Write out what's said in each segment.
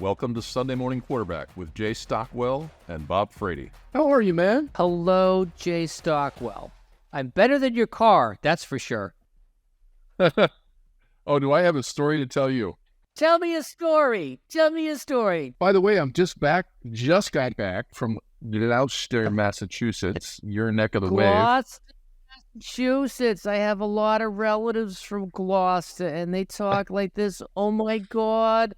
Welcome to Sunday Morning Quarterback with Jay Stockwell and Bob Frady. How are you, man? Hello, Jay Stockwell. I'm better than your car, that's for sure. Oh, do I have a story to tell you? Tell me a story. By the way, I'm just got back from Gloucester, Massachusetts, your neck of the wave. Gloucester, Massachusetts. I have a lot of relatives from Gloucester, and they talk like this. Oh, my God.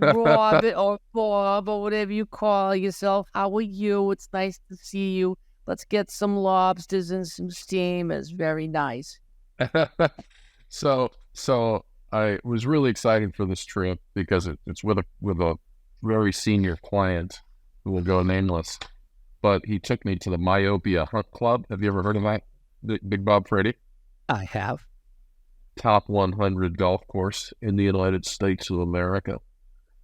Robert or Bob or whatever you call yourself. How are you? It's nice to see you. Let's get some lobsters and some steam. It's very nice. So I was really excited for this trip because it's with a very senior client who will go nameless. But he took me to the Myopia Hunt Club. Have you ever heard of that, Big Bob Frady? I have. Top 100 golf course in the United States of America.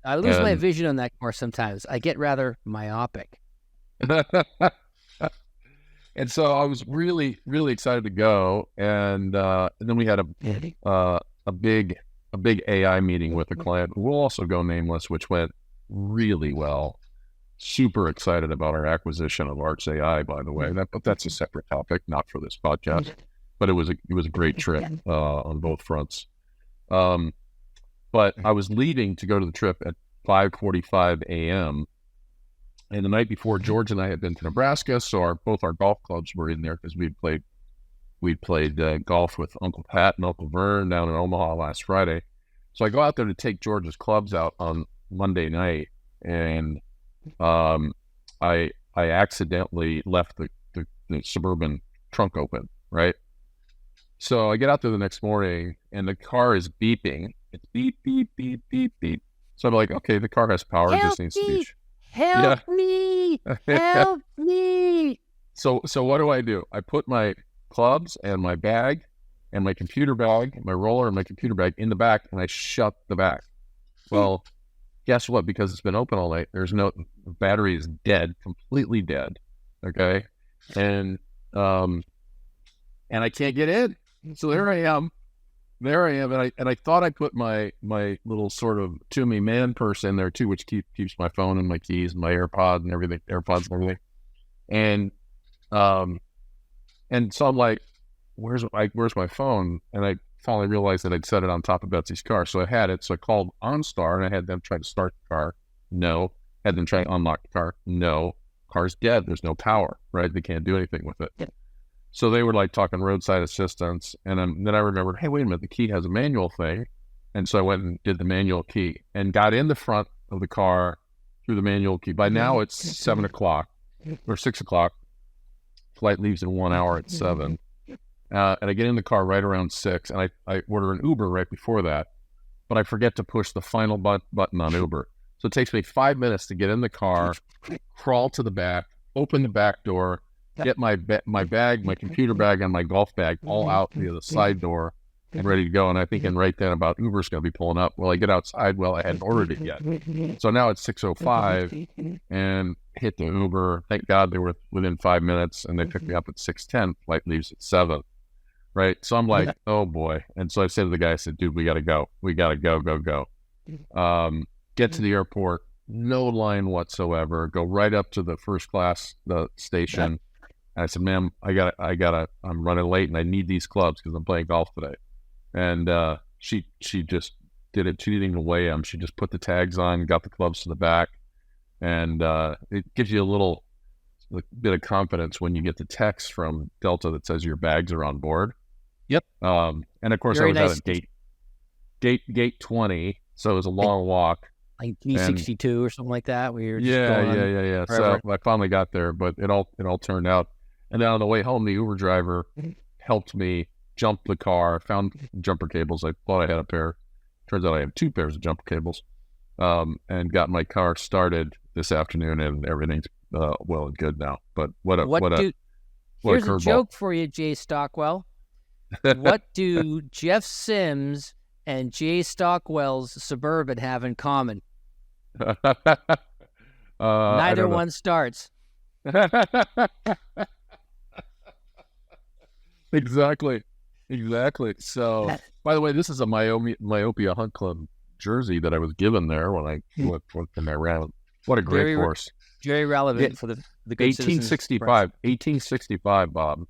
I lose my vision on that course sometimes. I get rather myopic. And so I was really, really excited to go. And then we had a big AI meeting with a client who will also go nameless, which went really well. Super excited about our acquisition of Arts AI, by the way. But that's a separate topic, not for this podcast. But it was a great trip on both fronts. But I was leaving to go to the trip at 5:45 a.m. And the night before, George and I had been to Nebraska, so both our golf clubs were in there because we'd played golf with Uncle Pat and Uncle Vern down in Omaha last Friday. So I go out there to take George's clubs out on Monday night, and I accidentally left the Suburban trunk open, right? So I get out there the next morning, and the car is beeping. It's beep, beep, beep, beep, beep. So I'm like, okay, the car has power. Help Just needs to be. Help me! Help me! So what do? I put my clubs and my bag and my computer bag, my roller and my computer bag in the back, and I shut the back. Well, guess what? Because it's been open all night, the battery is dead, completely dead. Okay, and I can't get in. So there I am, and I thought I put my little sort of to-me man purse in there too, which keeps my phone and my keys and my AirPods and everything, and so I'm like, where's my phone? And I finally realized that I'd set it on top of Betsy's car, so I had it. So I called OnStar and I had them try to start the car. No. Had them try to unlock the car. No. Car's dead. There's no power. Right? They can't do anything with it. Yeah. So they were like talking roadside assistance, and then I remembered, hey, wait a minute, the key has a manual thing, and so I went and did the manual key and got in the front of the car through the manual key. By now it's 7 o'clock or 6 o'clock. Flight leaves in 1 hour at 7, and I get in the car right around 6, and I order an Uber right before that, but I forget to push the final button on Uber. So it takes me 5 minutes to get in the car, crawl to the back, open the back door, get my bag, my computer bag, and my golf bag all out via the side door and ready to go. And I thinking right then about Uber's going to be pulling up. Well, I get outside. Well, I hadn't ordered it yet. So now it's 6:05 and hit the Uber. Thank God they were within 5 minutes, and they picked me up at 6:10. Flight leaves at 7. Right. So I'm like, oh boy. And so I said to the guy, I said, dude, we got to go. We got to go. Get to the airport. No line whatsoever. Go right up to the first class, the station. And I said, ma'am, I'm running late and I need these clubs because I'm playing golf today. And she just did it. She didn't even weigh them. She just put the tags on, got the clubs to the back. And it gives you a little bit of confidence when you get the text from Delta that says your bags are on board. Yep. And of course, Very I was nice. at gate 20. So it was a long walk. Like G62 or something like that. Where you're just Yeah. forever. So I finally got there, but it all turned out. And then on the way home, the Uber driver helped me jump the car, found jumper cables. I thought I had a pair. Turns out I have 2 pairs of jumper cables, and got my car started this afternoon, and everything's well and good now. But what a Here's a curveball. joke for you, Jay Stockwell. What do Jeff Sims and Jay Stockwell's Suburban have in common? Neither one starts. Exactly. So, by the way, this is a Myopia Hunt Club jersey that I was given there when I went in that round. What a great course. Very relevant for the good 1865, Bob.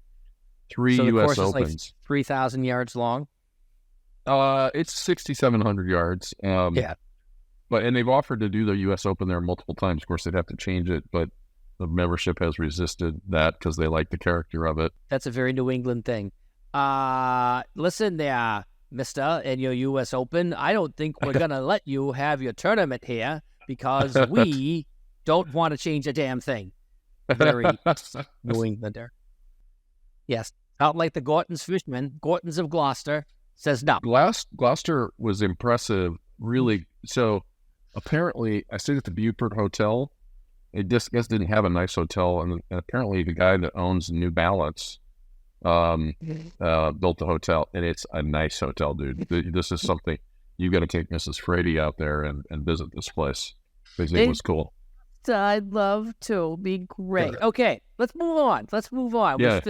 3 so U.S. the course Opens. Is like 3,000 yards long? It's 6,700 yards. Yeah. And they've offered to do the U.S. Open there multiple times. Of course, they'd have to change it, but the membership has resisted that because they like the character of it. That's a very New England thing. Listen there, mister, in your U.S. Open, I don't think we're going to let you have your tournament here because we don't want to change a damn thing. Very New Englander. Yes. Not like the Gorton's fishermen. Gorton's of Gloucester says no. Gloucester was impressive, really. So apparently, I stayed at the Beaufort Hotel. It just didn't have a nice hotel, and apparently the guy that owns New Balance built the hotel, and it's a nice hotel, dude. This is something you got to take Mrs. Frady out there and visit this place because it was cool. I'd love to. Be great. Okay, let's move on. Yeah.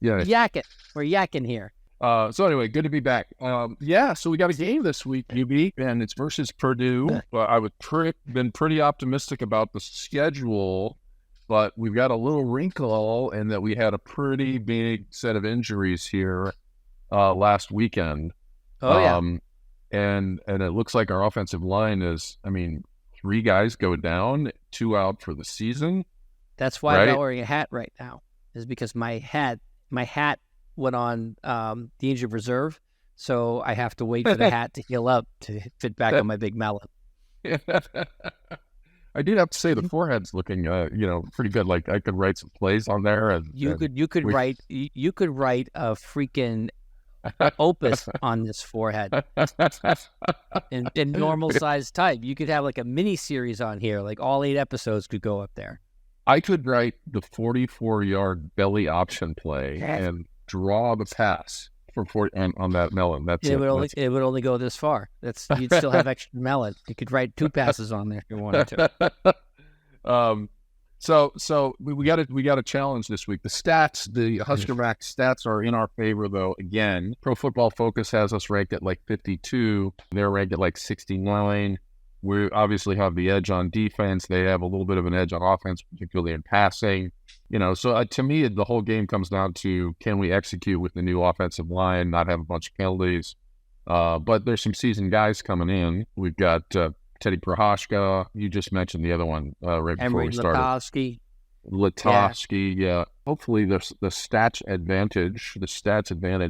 Yakking. We're yakking here. So anyway, good to be back. So we got a game this week, UB, and it's versus Purdue. I would been pretty optimistic about the schedule, but we've got a little wrinkle in that we had a pretty big set of injuries here last weekend. And it looks like our offensive line is, 3 guys go down, 2 out for the season. That's why I'm not wearing a hat right now, is because my hat went on the injured reserve, so I have to wait for the hat to heal up to fit back on my big melon. I did have to say the forehead's looking, pretty good. Like I could write some plays on there, and you could write a freaking opus on this forehead in normal size type. You could have like a mini series on here, like all 8 episodes could go up there. I could write the 44-yard belly option play and draw the pass for 40 on that melon. It would only go this far. You'd still have extra melon. You could write 2 passes on there if you wanted to. So we got a challenge this week. The stats, the Husker Max stats are in our favor though. Again, Pro Football Focus has us ranked at like 52. They're ranked at like 69. We obviously have the edge on defense. They have a little bit of an edge on offense, particularly in passing. So to me, the whole game comes down to, can we execute with the new offensive line, not have a bunch of penalties? But there's some seasoned guys coming in. We've got Teddy Prohashka. You just mentioned the other one right before we started. Letowski, yeah. Hopefully the stats advantage.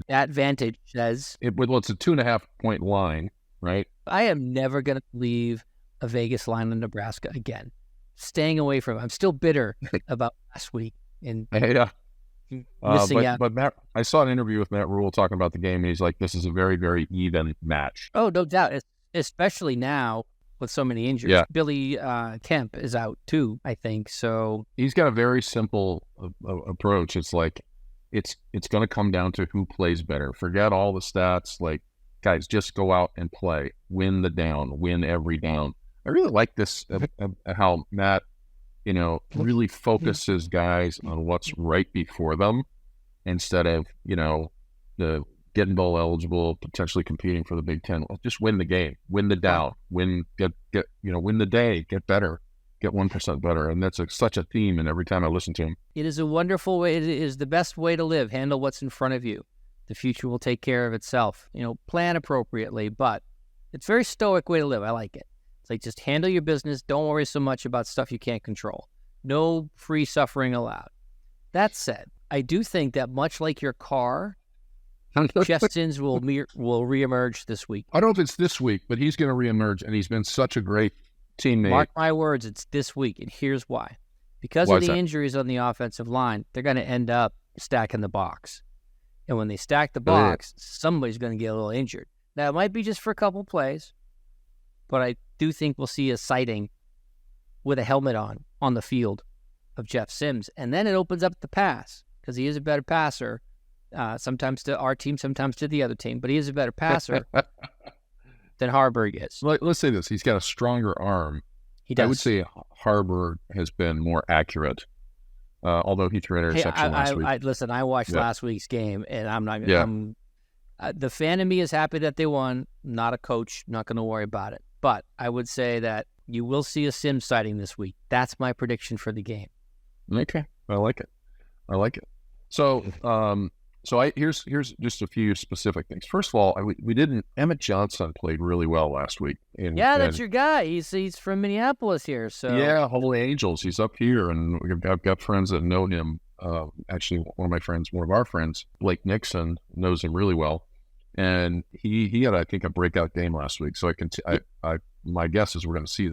That vantage says... it's a 2.5-point line, right? I am never going to leave a Vegas line in Nebraska again. Staying away from it. I'm still bitter about last week and missing out. But Matt, I saw an interview with Matt Rhule talking about the game, and he's like, this is a very, very even match. Oh, no doubt. Especially now with so many injuries. Yeah. Billy Kemp is out too, I think. So he's got a very simple approach. It's like, it's going to come down to who plays better. Forget all the stats. Like, guys, just go out and play. Win the down. Win every down. I really like this, how Matt, really focuses guys on what's right before them instead of, the getting bowl eligible, potentially competing for the Big Ten. Just win the game, win the down, win the day, get better, get 1% better. And that's such a theme. And every time I listen to him, it is a wonderful way. It is the best way to live. Handle what's in front of you. The future will take care of itself. Plan appropriately, but it's a very stoic way to live. I like it. It's like, just handle your business. Don't worry so much about stuff you can't control. No free suffering allowed. That said, I do think that much like your car, Jeff Sims will reemerge this week. I don't know if it's this week, but he's going to reemerge, and he's been such a great teammate. Mark my words, it's this week, and here's why. Because of the injuries on the offensive line, they're going to end up stacking the box. And when they stack the box, somebody's going to get a little injured. Now, it might be just for a couple plays, but I do think we'll see a sighting with a helmet on the field of Jeff Sims. And then it opens up the pass, because he is a better passer, sometimes to our team, sometimes to the other team. But he is a better passer than Harburg is. Let's say this. He's got a stronger arm. He does. I would say Harburg has been more accurate. Although he threw an interception last week. Listen, I watched last week's game, and I'm not. The fan in me is happy that they won. Not a coach. Not going to worry about it. But I would say that you will see a sim sighting this week. That's my prediction for the game. Okay, I like it. So, here's just a few specific things. First of all, we didn't. Emmett Johnson played really well last week. That's your guy. He's from Minneapolis here. So yeah, Holy Angels. He's up here, and I've got friends that know him. Actually, one of our friends, Blake Nixon, knows him really well, and he had, I think, a breakout game last week. So my guess is we're going to see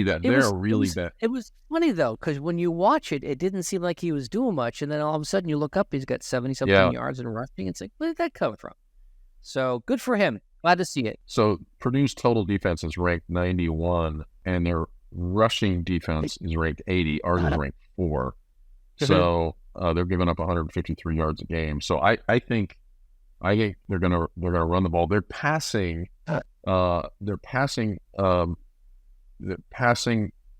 that bad. It was funny though, because when you watch it, it didn't seem like he was doing much, and then all of a sudden you look up, he's got 70-something yards and rushing. It's like, where did that come from? So good for him. Glad to see it. So Purdue's total defense is ranked 91, and their rushing defense is ranked 80. Ours is ranked 4. So they're giving up 153 yards a game. So I think they're gonna run the ball. Their passing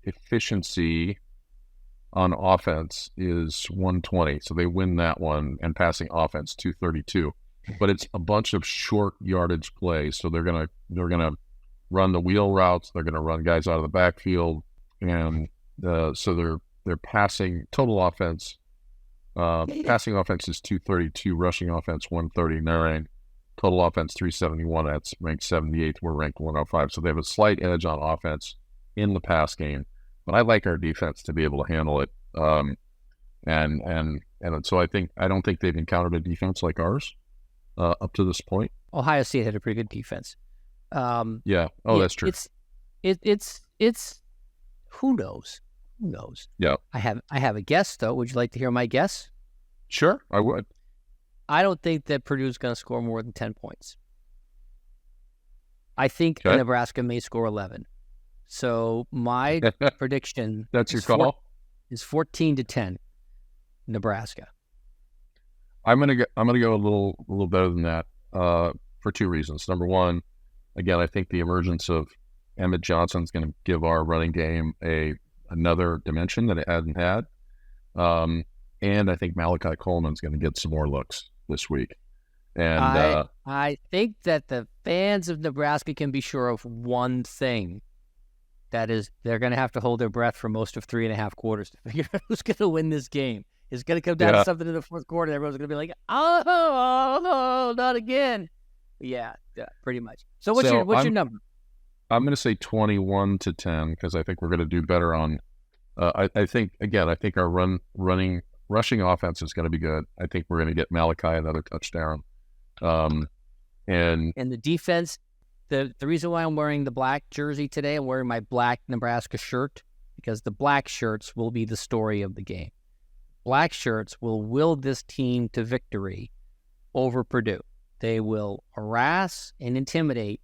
efficiency on offense is 120. So they win that one, and passing offense 232. But it's a bunch of short yardage plays. So they're gonna run the wheel routes. They're gonna run guys out of the backfield, and so their passing total offense. Passing offense is 232, rushing offense 139, total offense 371. That's ranked 78th. We're ranked 105. So they have a slight edge on offense in the pass game, but I like our defense to be able to handle it. And so I don't think they've encountered a defense like ours up to this point. Ohio State had a pretty good defense. That's true. It's who knows. Who knows? Yeah. I have a guess, though. Would you like to hear my guess? Sure, I would. I don't think that Purdue's going to score more than 10 points. I think Nebraska may score 11. So my prediction that's your call? Is 14-10 Nebraska. I'm gonna go a little better than that for 2 reasons. Number one, again, I think the emergence of Emmett Johnson is going to give our running game another dimension that it hadn't had. And I think Malachi Coleman's going to get some more looks this week. And I think that the fans of Nebraska can be sure of one thing. That is, they're going to have to hold their breath for most of 3.5 quarters to figure out who's going to win this game. It's going to come down to something in the fourth quarter. Everyone's going to be like, oh, not again. Yeah, pretty much. So what's your number? I'm going to say 21-10 because I think we're going to do better on. I think our rushing offense is going to be good. I think we're going to get Malachi another touchdown. And the defense. The reason why I'm wearing the black jersey today, I'm wearing my black Nebraska shirt because the black shirts will be the story of the game. Black shirts will will this team to victory over Purdue. They will harass and intimidate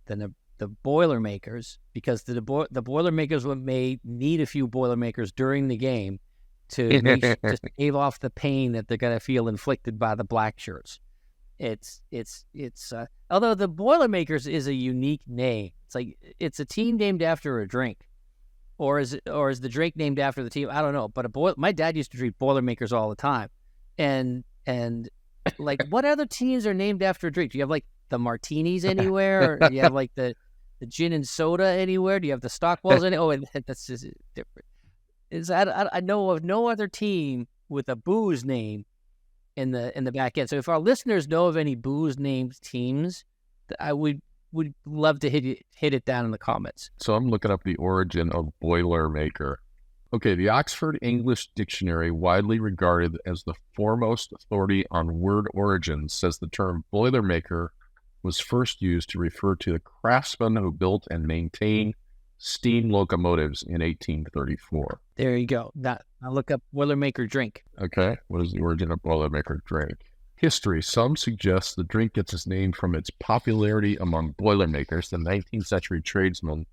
the Boilermakers because the Boilermakers may need a few Boilermakers during the game to stave off the pain that they're going to feel inflicted by the black shirts. It's although the Boilermakers is a unique name. It's like it's a team named after a drink, or is the drink named after the team? I don't know. But my dad used to drink Boilermakers all the time, and like what other teams are named after a drink? Do you have like the Martinis anywhere? Or do you have like the gin and soda anywhere? Do you have the Stockwells anywhere? Oh, that's just different. I know of no other team with a booze name in the back end. So if our listeners know of any booze named teams, I would love to hit it down in the comments. So I'm looking up the origin of Boilermaker. Okay, the Oxford English Dictionary, widely regarded as the foremost authority on word origins, says the term Boilermaker was first used to refer to the craftsmen who built and maintained steam locomotives in 1834. There you go. Now look up Boilermaker drink. Okay. What is the origin of Boilermaker drink? History. Some suggest the drink gets its name from its popularity among Boilermakers, the 19th century tradesmen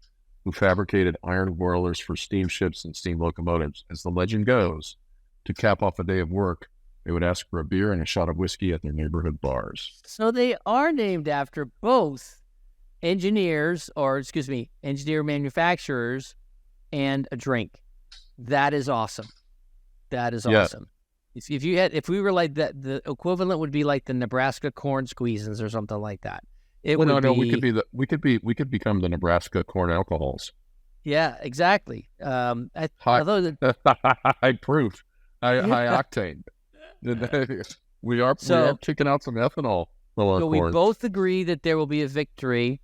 who fabricated iron boilers for steamships and steam locomotives. As the legend goes, to cap off a day of work, they would ask for a beer and a shot of whiskey at their neighborhood bars. So they are named after both engineer manufacturers and a drink. That is awesome. Awesome. If we were like that, the equivalent would be like the Nebraska corn squeezins or something like that. We could become the Nebraska corn alcohols. Yeah, exactly. High proof, high octane. We are kicking out some ethanol. So we both agree that there will be a victory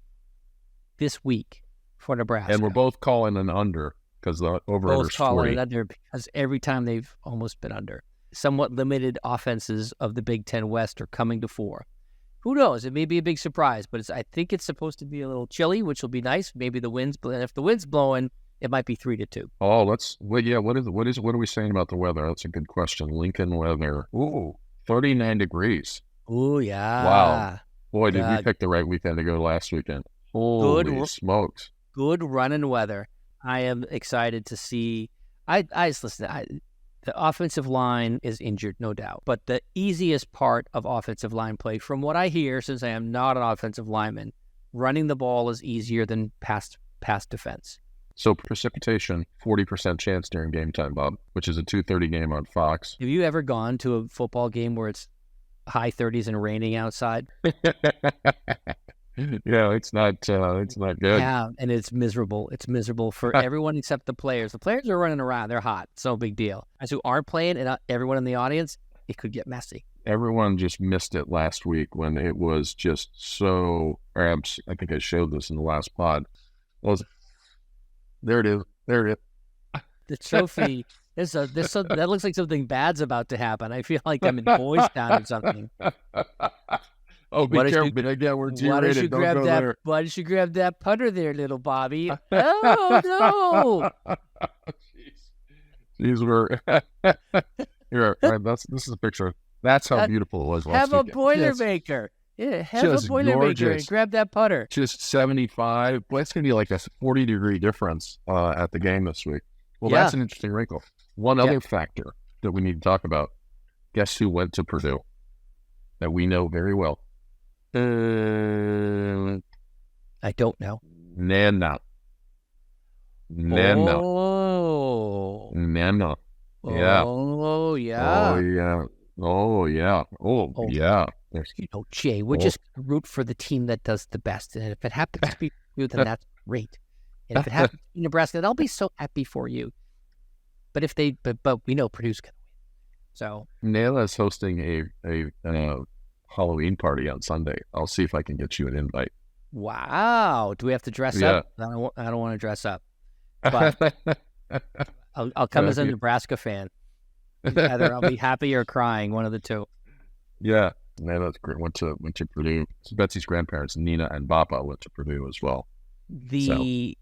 this week for Nebraska, and we're both calling an under because the over is 40. An under because every time they've almost been under. Somewhat limited offenses of the Big Ten West are coming to 4. Who knows? It may be a big surprise, but I think it's supposed to be a little chilly, which will be nice. Maybe the wind's blowing. If the wind's blowing, it might be 3-2. Oh, what are we saying about the weather? That's a good question. Lincoln weather. Ooh, 39 degrees. Ooh, yeah. Wow. Boy, did we pick the right weekend to go last weekend. Holy smokes. Good running weather. I am excited to see. The offensive line is injured, no doubt. But the easiest part of offensive line play, from what I hear, since I am not an offensive lineman, running the ball is easier than pass defense. So precipitation, 40% chance during game time, Bob, which is a 2:30 game on Fox. Have you ever gone to a football game where it's high 30s and raining outside? Yeah, it's not good. Yeah, and it's miserable. It's miserable for everyone except the players. The players are running around. They're hot. It's no big deal. As who aren't playing and everyone in the audience, it could get messy. Everyone just missed it last week when it was just so, I think I showed this in the last pod. There it is. The trophy, that looks like something bad's about to happen. I feel like I'm in Boys Town or something. Oh, be careful. But again, we're G-rated. Don't go there. Why did you grab that putter there, little Bobby? Oh, no. These were... Here, right, this is a picture. That's how beautiful it was last weekend. Have a Boilermaker. Yeah, have a Boilermaker and grab that putter. Just 75. Well, it's going to be like a 40-degree difference at the game this week. Well, that's an interesting wrinkle. One other factor that we need to talk about. Guess who went to Purdue? That we know very well. I don't know. Nana. Oh. Nana. Yeah. Oh, yeah. Oh, yeah. Oh, yeah. Oh, yeah. You know, Jay, we're just going to root for the team that does the best. And if it happens to be you, then that's great. And if it happens to be Nebraska, then I'll be so happy for you. But but we know Purdue's going to win. So Nayla's hosting a Halloween party on Sunday. I'll see if I can get you an invite. Wow. Do we have to dress up? I don't want to dress up. But I'll come as a Nebraska fan. Either I'll be happy or crying, one of the two. Yeah. Nayla went to Purdue. So Betsy's grandparents, Nina and Bappa, went to Purdue as well. The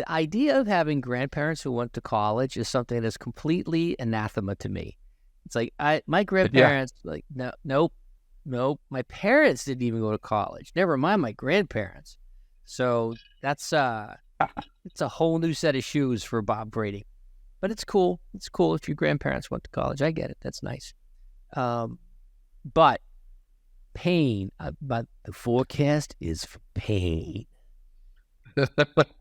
idea of having grandparents who went to college is something that's completely anathema to me. It's like my grandparents nope. My parents didn't even go to college. Never mind my grandparents. So that's it's a whole new set of shoes for Bob Brady. But it's cool. It's cool if your grandparents went to college. I get it. That's nice. But pain. But the forecast is for pain.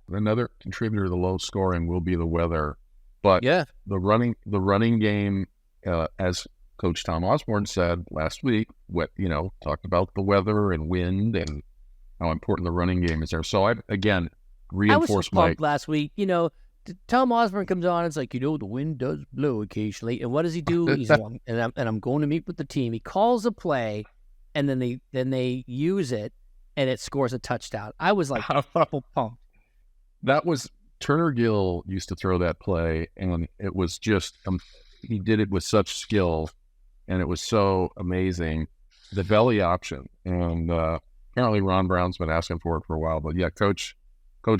Another contributor to the low scoring will be the weather. But the running game, as Coach Tom Osborne said last week, talked about the weather and wind and how important the running game is there. So I reinforce last week. Tom Osborne comes on. It's like, the wind does blow occasionally, and what does he do? He's and I'm going to meet with the team. He calls a play, and then they use it, and it scores a touchdown. I was like, pumped. That was Turner Gill used to throw that play, and it was just he did it with such skill. And it was so amazing, the belly option. And apparently Ron Brown's been asking for it for a while. But yeah, Coach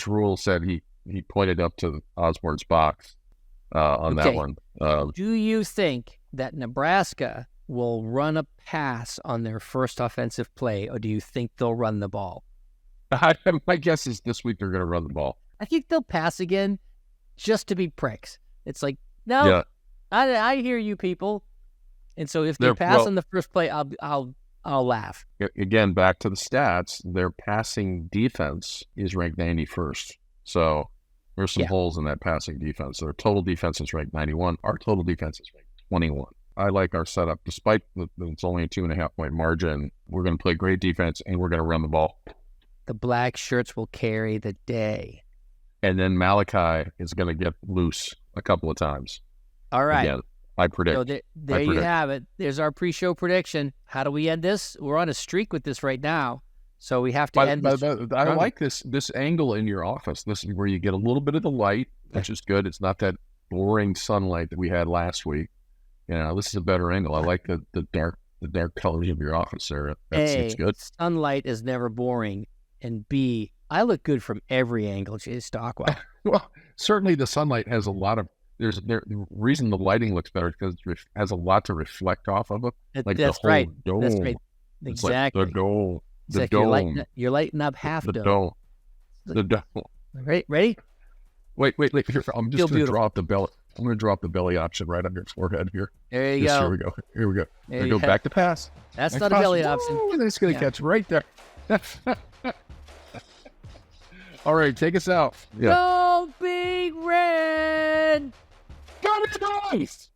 Rhule said he pointed up to Osborne's box on that one. Do you think that Nebraska will run a pass on their first offensive play, or do you think they'll run the ball? My guess is this week they're going to run the ball. I think they'll pass again just to be pricks. It's like, no, I hear you people. And so if they pass on the first play, I'll laugh. Again, back to the stats, their passing defense is ranked 91st. So there's some holes in that passing defense. Their total defense is ranked 91. Our total defense is ranked 21. I like our setup. Despite it's only a 2.5 point margin, we're going to play great defense and we're going to run the ball. The black shirts will carry the day. And then Malachi is going to get loose a couple of times. All right. Again, I predict. So there you have it. There's our pre-show prediction. How do we end this? We're on a streak with this right now. So we have to end this. I like this angle in your office. This is where you get a little bit of the light, which is good. It's not that boring sunlight that we had last week. This is a better angle. I like the dark colors of your office there. It's good. Sunlight is never boring. And B, I look good from every angle, Jay Stockwell. Well, certainly the sunlight has a lot of. The reason the lighting looks better is because it has a lot to reflect off of it. Like that's the whole right. Dome. That's right. Exactly. Like the dome. The like dome. You're lighting up half the dome. The dome. Ready? Wait. Here, I'm just going to drop the belly. I'm going to drop the belly option right on your forehead here. There you go. Here we go. There you go. Back to pass. That's not a belly option. It's going to catch right there. All right, take us out. Go Big Red! Got it, guys!